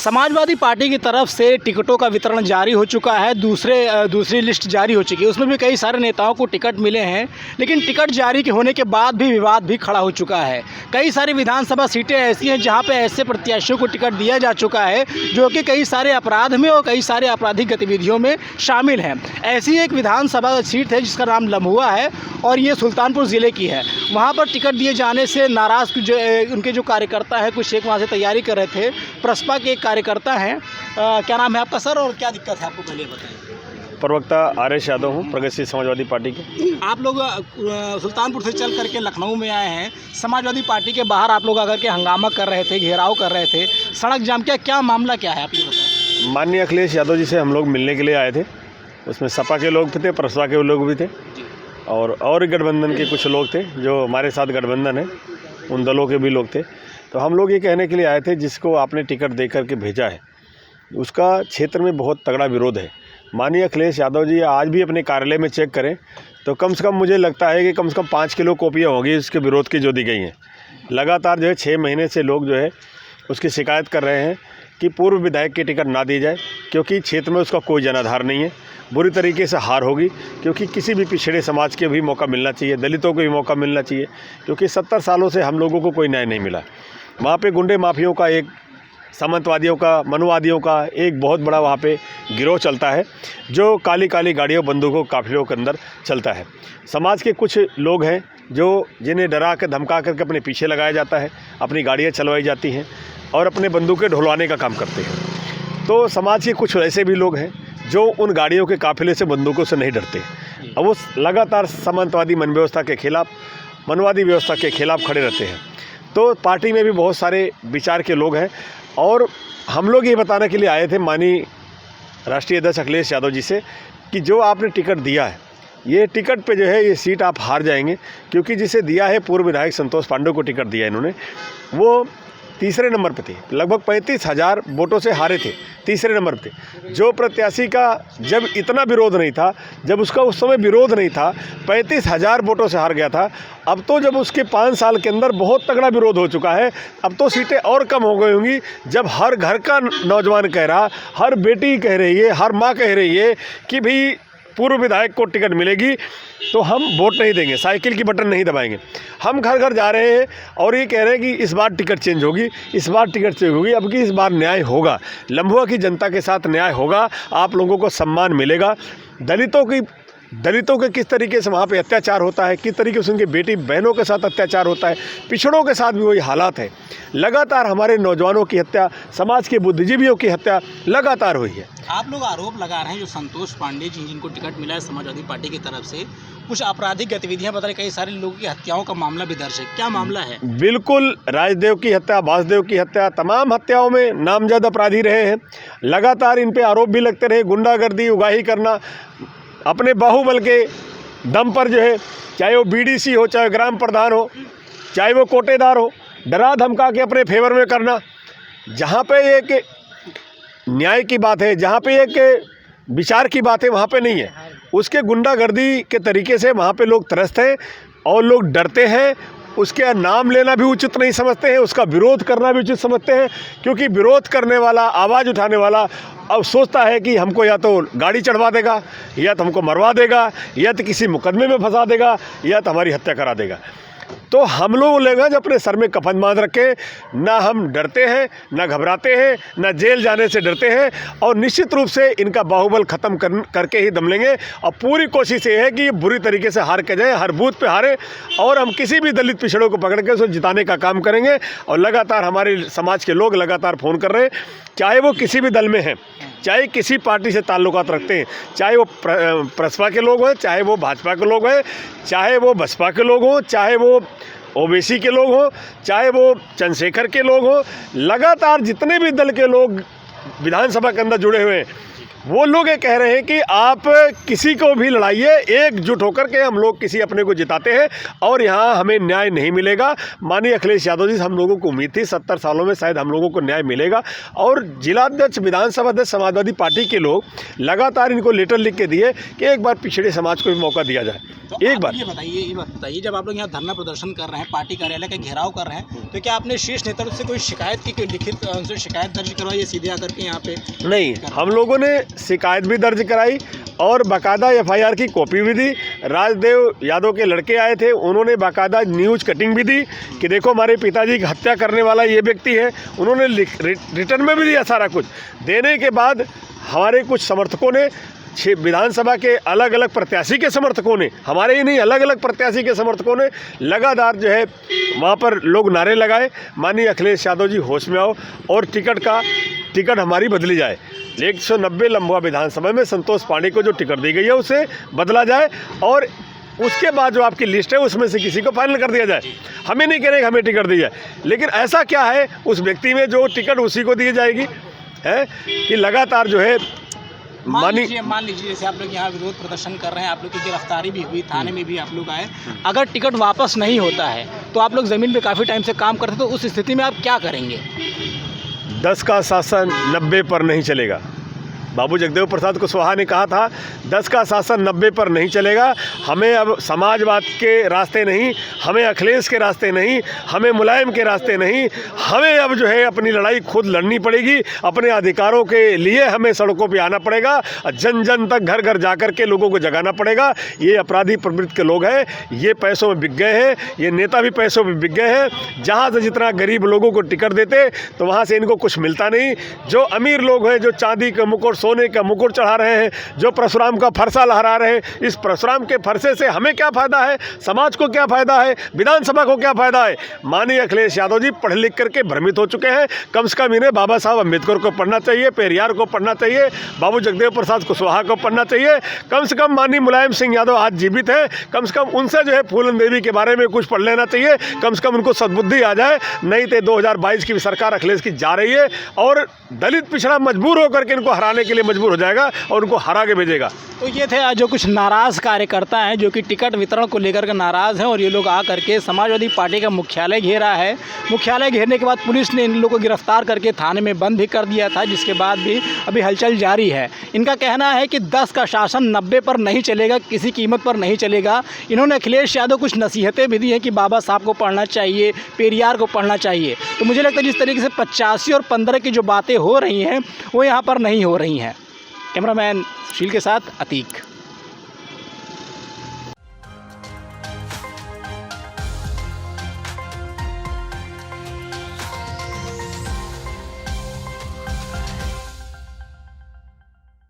Samajwadi party की तरफ से टिकटों का वितरण जारी हो चुका है। दूसरी लिस्ट जारी हो चुकी है, उसमें भी कई सारे नेताओं को टिकट मिले हैं, लेकिन टिकट जारी होने के बाद भी विवाद भी खड़ा हो चुका है। कई सारी विधानसभा सीटें ऐसी हैं जहां पे ऐसे प्रत्याशियों को टिकट दिया जा चुका है जो कि कई सारे अपराध में और कई सारे आपराधिक गतिविधियों में शामिल हैं। ऐसी एक विधानसभा सीट है जिसका नाम लम्हुआ है और ये सुल्तानपुर ज़िले की है। वहाँ पर टिकट दिए जाने से नाराज़ उनके जो कार्यकर्ता है, कुछ एक वहाँ से तैयारी कर रहे थे। प्रसपा के एक कार्यकर्ता हैं। क्या नाम है आपका सर और क्या दिक्कत है आपको, पहले बताएं। प्रवक्ता आर.एस. यादव हूँ, प्रगतिशील समाजवादी पार्टी के। आप लोग सुल्तानपुर से चल करके लखनऊ में आए हैं। समाजवादी पार्टी के बाहर आप लोग आकर के हंगामा कर रहे थे, घेराव कर रहे थे, सड़क जाम, क्या मामला क्या है आप ये बताएं। माननीय अखिलेश यादव जी से हम लोग मिलने के लिए आए थे। उसमें सपा के लोग थे, प्रसपा के लोग भी थे और गठबंधन के कुछ लोग थे जो हमारे साथ गठबंधन है, उन दलों के भी लोग थे। तो हम लोग ये कहने के लिए आए थे, जिसको आपने टिकट दे करके भेजा है उसका क्षेत्र में बहुत तगड़ा विरोध है। माननीय अखिलेश यादव जी आज भी अपने कार्यालय में चेक करें तो कम से कम मुझे लगता है कि कम से कम 5 किलो कॉपियाँ होंगी उसके विरोध की जो दी गई हैं। लगातार जो है 6 महीने से लोग जो है उसकी शिकायत कर रहे हैं कि पूर्व विधायक की टिकट ना दी जाए, क्योंकि क्षेत्र में उसका कोई जनाधार नहीं है। बुरी तरीके से हार होगी, क्योंकि किसी भी पिछड़े समाज के भी मौका मिलना चाहिए, दलितों को भी मौका मिलना चाहिए, क्योंकि 70 सालों से हम लोगों को कोई न्याय नहीं मिला। वहाँ पे गुंडे माफियों का, एक सामंतवादियों का, मनुवादियों का एक बहुत बड़ा वहाँ पे गिरोह चलता है जो काली काली गाड़ियों, बंदूकों, काफिलों के अंदर चलता है। समाज के कुछ लोग हैं जिन्हें डरा कर धमका करके अपने पीछे लगाया जाता है, अपनी गाड़ियाँ चलवाई जाती हैं और अपने बंदूकें ढुलवाने का काम करते हैं। तो समाज के कुछ ऐसे भी लोग हैं जो उन गाड़ियों के काफिले से, बंदूकों से नहीं डरते। अब वो लगातार सामंतवादी मन व्यवस्था के खिलाफ, मनवादी व्यवस्था के खिलाफ खड़े रहते हैं। तो पार्टी में भी बहुत सारे विचार के लोग हैं और हम लोग ये बताने के लिए आए थे माननीय राष्ट्रीय अध्यक्ष अखिलेश यादव जी से कि जो आपने टिकट दिया है, ये टिकट पे जो है ये सीट आप हार जाएंगे, क्योंकि जिसे दिया है पूर्व विधायक संतोष पांडे को टिकट दिया इन्होंने, वो तीसरे नंबर पे थे, लगभग 35,000 वोटों से हारे थे, तीसरे नंबर पे। जो प्रत्याशी का जब इतना विरोध नहीं था, जब उसका उस समय विरोध नहीं था, 35,000 वोटों से हार गया था। अब तो जब उसके 5 साल के अंदर बहुत तगड़ा विरोध हो चुका है, अब तो सीटें और कम हो गई होंगी। जब हर घर का नौजवान कह रहा, हर बेटी कह रही है, हर माँ कह रही है कि भाई पूर्व विधायक को टिकट मिलेगी, तो हम वोट नहीं देंगे, साइकिल की बटन नहीं दबाएंगे। हम घर घर जा रहे हैं और ये कह रहे हैं कि इस बार टिकट चेंज होगी, इस बार टिकट चेंज होगी, अब की इस बार न्याय होगा, लम्हुआ की जनता के साथ न्याय होगा, आप लोगों को सम्मान मिलेगा। दलितों के किस तरीके से वहाँ पे अत्याचार होता है, किस तरीके से उनकी बेटी बहनों के साथ अत्याचार होता है, पिछड़ों के साथ भी वही हालात है। लगातार हमारे नौजवानों की हत्या, समाज के बुद्धिजीवियों की हत्या लगातार हुई है। आप लोग आरोप लगा रहे हैं जो संतोष पांडे जी जिनको टिकट मिला है समाजवादी पार्टी की तरफ से, कुछ आपराधिक गतिविधियां बता रहे, कई सारे लोगों की हत्याओं का मामला भी दर्ज है। क्या मामला है? बिल्कुल, राजदेव की हत्या, वासुदेव की हत्या, तमाम हत्याओं में नामजद अपराधी रहे हैं। लगातार इन पे आरोप भी लगते रहे, गुंडागर्दी, उगाही करना, अपने बाहुबल के दम पर जो है, चाहे वो बीडीसी हो, चाहे ग्राम प्रधान हो, चाहे वो कोटेदार हो, डरा धमका के अपने फेवर में करना। जहाँ पे एक न्याय की बात है, जहाँ पे एक विचार की बात है, वहाँ पे नहीं है। उसके गुंडागर्दी के तरीके से वहाँ पे लोग त्रस्त हैं और लोग डरते हैं। उसके नाम लेना भी उचित नहीं समझते हैं, उसका विरोध करना भी उचित समझते हैं, क्योंकि विरोध करने वाला, आवाज़ उठाने वाला अब सोचता है कि हमको या तो गाड़ी चढ़वा देगा, या तो हमको मरवा देगा, या तो किसी मुकदमे में फंसा देगा, या तो हमारी हत्या करा देगा। तो हम लोग जब अपने सर में कफन बांध रखे, ना हम डरते हैं, ना घबराते हैं, ना जेल जाने से डरते हैं, और निश्चित रूप से इनका बाहुबल ख़त्म करके ही दम लेंगे। और पूरी कोशिश ये है कि ये बुरी तरीके से हार के जाए, हर बूथ पे हारे, और हम किसी भी दलित पिछड़ों को पकड़ के उसको जिताने का काम करेंगे। और लगातार हमारे समाज के लोग लगातार फ़ोन कर रहे हैं, चाहे वो किसी भी दल में हैं, चाहे किसी पार्टी से ताल्लुकात रखते हैं, चाहे वो प्रसपा के लोग हैं, चाहे वो भाजपा के लोग हैं, चाहे वो बसपा के लोग हों, चाहे वो ओबीसी के लोग हों, चाहे वो चंद्रशेखर के लोग हों, लगातार जितने भी दल के लोग विधानसभा के अंदर जुड़े हुए हैं, वो लोग ये कह रहे हैं कि आप किसी को भी लड़ाइए, एकजुट होकर के हम लोग किसी अपने को जिताते हैं और यहाँ हमें न्याय नहीं मिलेगा। माननीय अखिलेश यादव जी, हम लोगों को उम्मीद थी 70 सालों में शायद हम लोगों को न्याय मिलेगा। और जिलाध्यक्ष, विधानसभा अध्यक्ष समाजवादी पार्टी के लोग लगातार इनको लेटर लिख के दिए कि एक बार पिछड़े समाज को भी मौका दिया जाए। तो एक बार ये बताइए, जब आप लोग यहाँ धरना प्रदर्शन कर रहे हैं, पार्टी कार्यालय का घेराव कर रहे हैं, तो क्या आपने शीर्ष नेतृत्व से कोई शिकायत की, कोई लिखित उनसे शिकायत दर्ज करवाई है सीधे आकर के यहाँ पे? नहीं, हम लोगों ने शिकायत भी दर्ज कराई और बाकायदा एफआईआर की कॉपी भी दी। राजदेव यादव के लड़के आए थे, उन्होंने बाकायदा न्यूज़ कटिंग भी दी कि देखो हमारे पिताजी की हत्या करने वाला ये व्यक्ति है। उन्होंने रिटर्न में भी दिया सारा कुछ। देने के बाद हमारे कुछ समर्थकों ने, विधानसभा के अलग अलग प्रत्याशी के समर्थकों ने, हमारे ही नहीं अलग अलग प्रत्याशी के समर्थकों ने लगातार जो है वहाँ पर लोग नारे लगाए, माननीय अखिलेश यादव जी होश में आओ और टिकट हमारी बदली जाए। 190 लम्बा विधानसभा में संतोष पांडे को जो टिकट दी गई है उसे बदला जाए और उसके बाद जो आपकी लिस्ट है उसमें से किसी को फाइनल कर दिया जाए। हमें नहीं कह रहे कि हमें टिकट दी जाए, लेकिन ऐसा क्या है उस व्यक्ति में जो टिकट उसी को दी जाएगी है कि लगातार जो है मान लीजिए जैसे आप लोग यहाँ विरोध प्रदर्शन कर रहे हैं, आप लोग की गिरफ्तारी भी हुई, थाने में भी आप लोग आए, अगर टिकट वापस नहीं होता है तो आप लोग ज़मीन पे काफ़ी टाइम से काम करते, तो उस स्थिति में आप क्या करेंगे? 10 का शासन 90 पर नहीं चलेगा। बाबू जगदेव प्रसाद कुशवाहा ने कहा था 10 का शासन 90 पर नहीं चलेगा। हमें अब समाजवाद के रास्ते नहीं, हमें अखिलेश के रास्ते नहीं, हमें मुलायम के रास्ते नहीं, हमें अब जो है अपनी लड़ाई खुद लड़नी पड़ेगी। अपने अधिकारों के लिए हमें सड़कों पे आना पड़ेगा, जन जन तक घर घर जाकर के लोगों को जगाना पड़ेगा। ये अपराधी प्रवृत्ति के लोग हैं, ये पैसों में बिक गए हैं, ये नेता भी पैसों में बिक गए हैं। जहाँ से जितना गरीब लोगों को टिकट देते तो वहाँ से इनको कुछ मिलता नहीं। जो अमीर लोग हैं, जो चांदी का मुकुट, सोने का मुकुट चढ़ा रहे हैं, जो परशुराम का फरसा लहरा रहे हैं, इस परशुराम के फरसे से हमें क्या फ़ायदा है, समाज को क्या फ़ायदा है, विधानसभा को क्या फ़ायदा है? माननीय अखिलेश यादव जी पढ़ लिख करके भ्रमित हो चुके हैं। कम से कम इन्हें बाबा साहब अम्बेडकर को पढ़ना चाहिए, पेरियार को पढ़ना चाहिए, बाबू जगदेव प्रसाद कुशवाहा को पढ़ना चाहिए। कम से कम माननीय मुलायम सिंह यादव आज जीवित हैं, कम से कम उनसे जो है फूलन देवी के बारे में कुछ पढ़ लेना चाहिए। कम से कम उनको सद्बुद्धि आ जाए। नहीं तो 2022 की भी सरकार अखिलेश की जा रही है और दलित पिछड़ा मजबूर होकर के इनको हराने के लिए मजबूर हो जाएगा और उनको हरा के भेजेगा। तो ये थे जो कुछ नाराज़ कार्यकर्ता हैं जो कि टिकट वितरण को लेकर के नाराज़ हैं, और ये लोग आ करके समाजवादी पार्टी का मुख्यालय घेरा है। मुख्यालय घेरने के बाद पुलिस ने इन लोगों को गिरफ्तार करके थाने में बंद भी कर दिया था, जिसके बाद भी अभी हलचल जारी है। इनका कहना है कि 10 का शासन 90 पर नहीं चलेगा, किसी कीमत पर नहीं चलेगा। इन्होंने अखिलेश यादव कुछ नसीहतें भी दी हैं कि बाबा साहब को पढ़ना चाहिए, पेरियार को पढ़ना चाहिए। तो मुझे लगता है जिस तरीके से 85 और 15 की जो बातें हो रही हैं वो यहाँ पर नहीं हो रही हैं। कैमरामैन सुशील के साथ अतीक।